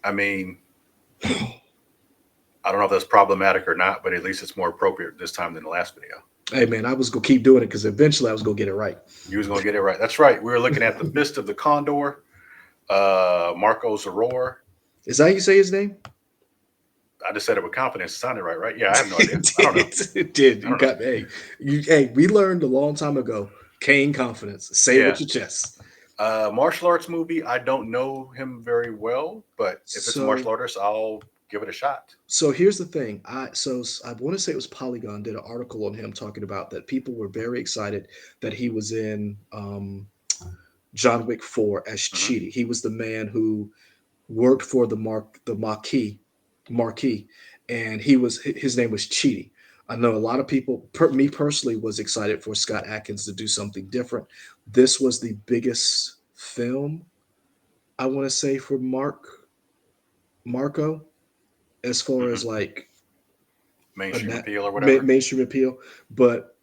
I mean, I don't know if that's problematic or not, but at least it's more appropriate this time than the last video. Hey man, I was gonna keep doing it because eventually I was gonna get it right. You was gonna get it right. That's right. We were looking at the Fist of the Condor, Marco Zaror. Is that how you say his name? I just said it with confidence. It sounded right, right? Yeah, I have no idea. It I don't know. did. It did. I You don't know. got hey, we learned a long time ago. Kane confidence. Say it Yeah. with your chest. Martial arts movie. I don't know him very well, but if it's a So martial artist, I'll give it a shot. so here's the thing. I want to say it was Polygon did an article on him talking about that people were very excited that he was in John Wick 4 as Hmm. Cheetah. He was the man who worked for the Marquis, and his name was Cheetah. I know a lot of people, me personally, was excited for Scott Atkins to do something different. This was the biggest film I want to say for Marco, as far Hmm. as like a Mainstream appeal or whatever. mainstream appeal. But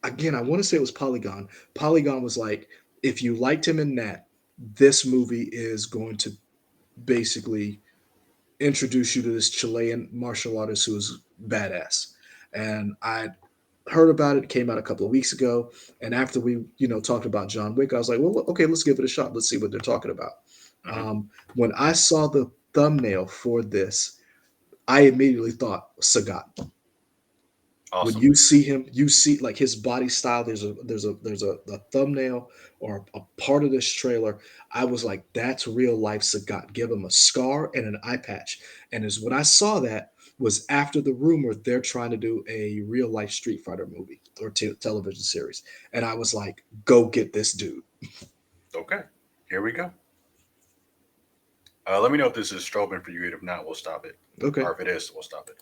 again, I want to say it was Polygon. Polygon was like, if you liked him in that, this movie is going to basically introduce you to this Chilean martial artist who is badass. And I heard about it. It came out a couple of weeks ago. And after we, talked about John Wick, I was like, well, okay, let's give it a shot. Let's see what they're talking about. Hmm. When I saw the thumbnail for this, I immediately thought Sagat. When Awesome. you see him, you see like his body style. There's a thumbnail or a part of this trailer. I was like, that's real life Sagat. Give him a scar and an eye patch. And is when I saw that was after the rumor they're trying to do a real life Street Fighter movie or television series, and I was like, go get this dude. Okay, here we go. Let me know if this is strobing for you. If not, we'll stop it. Okay, Or if it is, we'll stop it.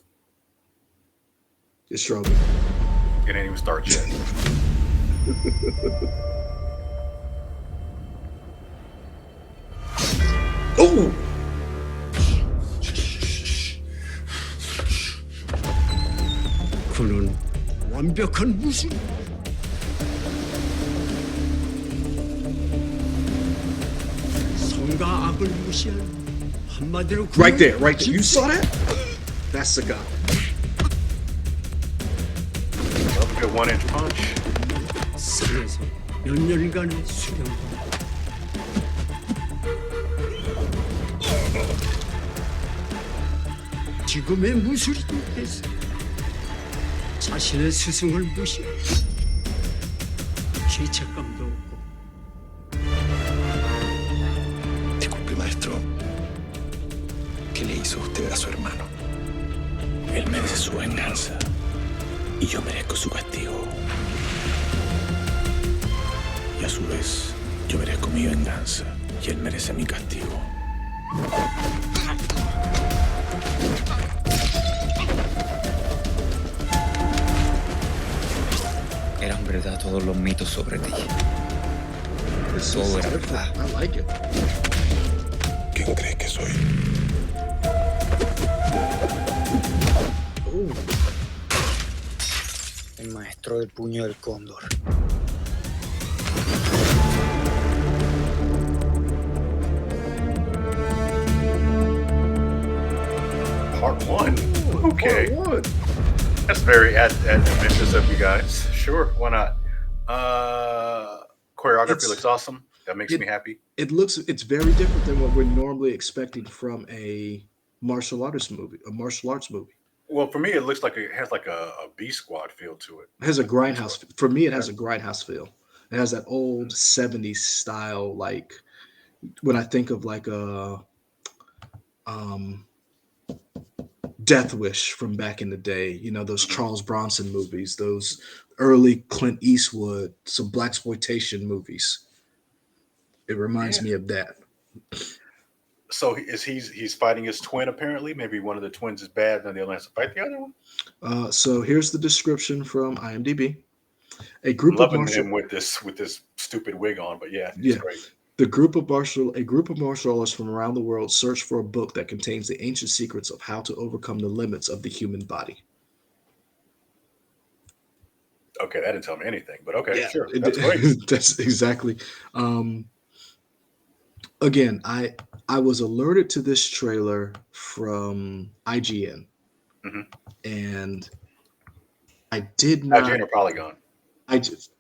it's Strowman. It ain't even start yet. Oh, 그는 완벽한 무술. 성과 악을 무시한 한마디로 right there, right there. You saw that? That's Sagat. Love a good 1-inch punch. 산에서 몇 년간의 수련과 지금의 무술이 됐어. 자신의 스승을 무시. 죄책감도 없고. Disculpe, maestro. ¿Qué le hizo usted a su hermano? Él merece su venganza. Y yo merezco su castigo. Y a su vez, yo merezco mi venganza. Y él merece mi castigo. Eran verdad todos los mitos sobre ti. This Todo is era different. verdad. I like it. ¿Quién crees que soy? Ooh. El maestro del puño del cóndor. Part 1. Okay. Part one. That's very adventitious of you guys. Sure, why not? Choreography It's- looks awesome. That makes it- me happy. It's very different than what we're normally expecting from a martial arts movie. Well, for me, it looks like it has like a B Squad feel to it. It has a Like B grindhouse. Squad. For me, it has Okay. a grindhouse feel. It has that old '70s style. Like when I think of like a um, Death Wish from back in the day. Those Mhm. Charles Bronson movies, those early Clint Eastwood, some black exploitation movies. It reminds Yeah. me of that. So he's fighting his twin apparently. Maybe one of the twins is bad, and the other has to fight the other one. So here's the description from IMDb. A I'm group of loving martial him with this stupid wig on, but yeah, it's yeah, great. a group of martial artists from around the world search for a book that contains the ancient secrets of how to overcome the limits of the human body. Okay, that didn't tell me anything, but okay, Yeah, sure, that's great. that's exactly. Um, again, I was alerted to this trailer from IGN, Hmm. and I did IGN not. or Polygon?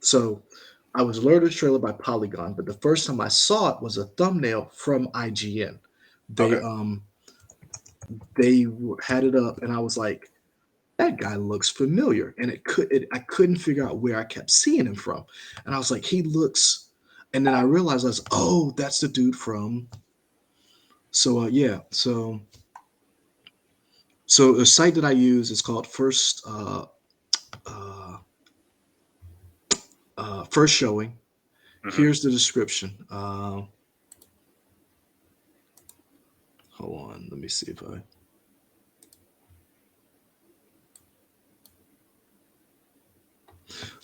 So I was alerted to the trailer by Polygon, but the first time I saw it was a thumbnail from IGN. They Okay. um they had it up, and I was like, that guy looks familiar, and I couldn't figure out where I kept seeing him from, and I was like, he looks, and then I realized oh, that's the dude from. So yeah, so the site that I use is called uh, First Showing. Hmm. Here's the description. Hold on, let me see if I.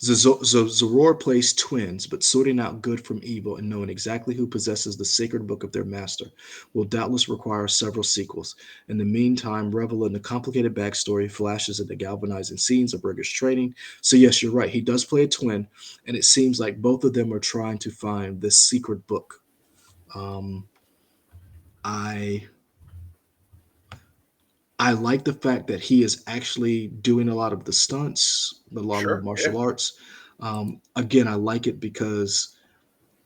Zoror plays twins, but sorting out good from evil and knowing exactly who possesses the sacred book of their master will doubtless require several sequels. In the meantime, revel in the complicated backstory, flashes into galvanizing scenes of rigorous training. So, yes, you're right. He does play a twin, and it seems like both of them are trying to find this secret book. Um, I I like the fact that he is actually doing a lot of the stunts, a lot of the Sure. Yeah. martial arts. Again, I like it because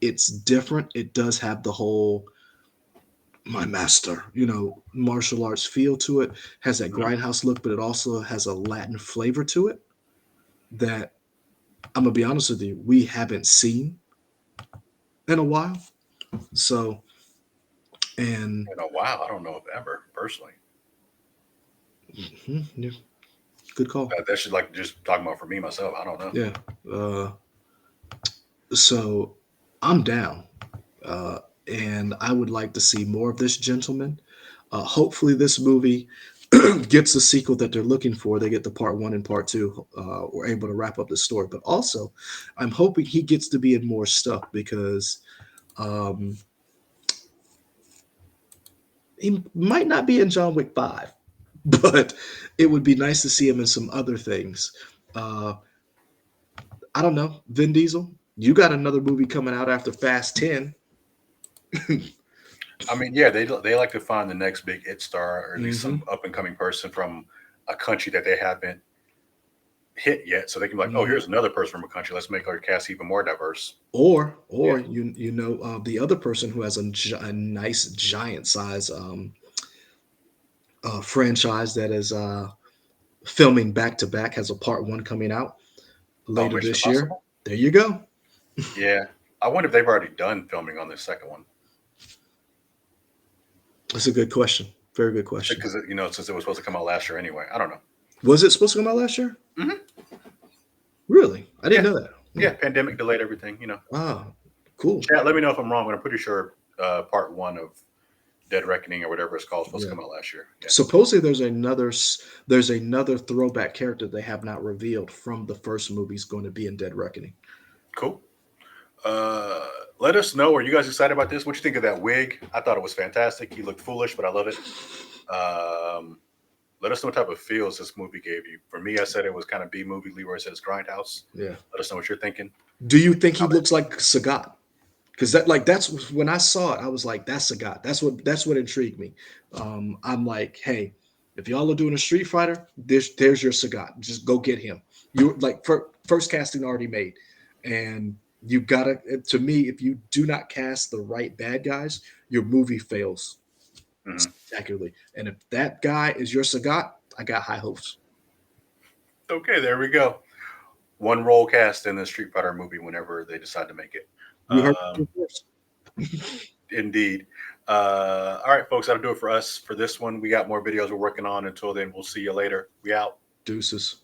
it's different. It does have the whole my master, martial arts feel to it. Has that Hmm. grindhouse look, but it also has a Latin flavor to it that I'm gonna be honest with you, we haven't seen in a while. So, and Wow. I don't know if ever personally. yeah, good call. That should like just talking about for me myself. I don't know. Yeah. Uh, so I'm down. Uh, and I would like to see more of this gentleman. Hopefully, this movie gets the sequel that they're looking for. They get the part one and part two. We're able to wrap up the story, but also, I'm hoping he gets to be in more stuff because um, he might not be in John Wick 5, but it would be nice to see him in some other things. Uh, I don't know, Vin Diesel. You got another movie coming out after Fast 10. I mean, yeah, they like to find the next big it star, or at least Hmm. some up and coming person from a country that they haven't hit yet, so they can be like, oh, Hmm. here's another person from a country. Let's make our cast even more diverse. Or Yeah. the other person who has a nice giant size franchise that is filming back to back has a part one coming out Oh, later Mission this year. Impossible. There you go. Yeah, I wonder if they've already done filming on the second one That's a good question. Very good question. because since it was supposed to come out last year anyway. I don't know. Was it supposed to come out last year? Hmm. Really? I didn't Yeah, know that. yeah. Pandemic delayed everything. Ah, cool. Chat, let me know if I'm wrong, but I'm pretty sure part one of Dead Reckoning or whatever it's called is supposed to Yeah. come out last year. Yeah. Supposedly there's another throwback character they have not revealed from the first movie is going to be in Dead Reckoning. Cool. Uh, Let us know. Are you guys excited about this? What you think of that wig? I thought it was fantastic. He looked foolish, but I love it. Let us know what type of feels this movie gave you. For me, I said it was kind of B movie. Leroy said it's Grindhouse. Yeah. Let us know what you're thinking. Do you think he Comment. looks like Sagat? Because that's when I saw it, I was like, that's Sagat. That's what intrigued me. I'm like, hey, if y'all are doing a Street Fighter, there's your Sagat. Just go get him. You like first casting already made, and you gotta. To me, if you do not cast the right bad guys, your movie fails Mhm. spectacularly. And if that guy is your Sagat, I got high hopes. Okay, there we go. One role cast in the Street Fighter movie whenever they decide to make it. You heard it here first. Indeed. All right, folks, that'll do it for us for this one. We got more videos we're working on. Until then, we'll see you later. We out. Deuces.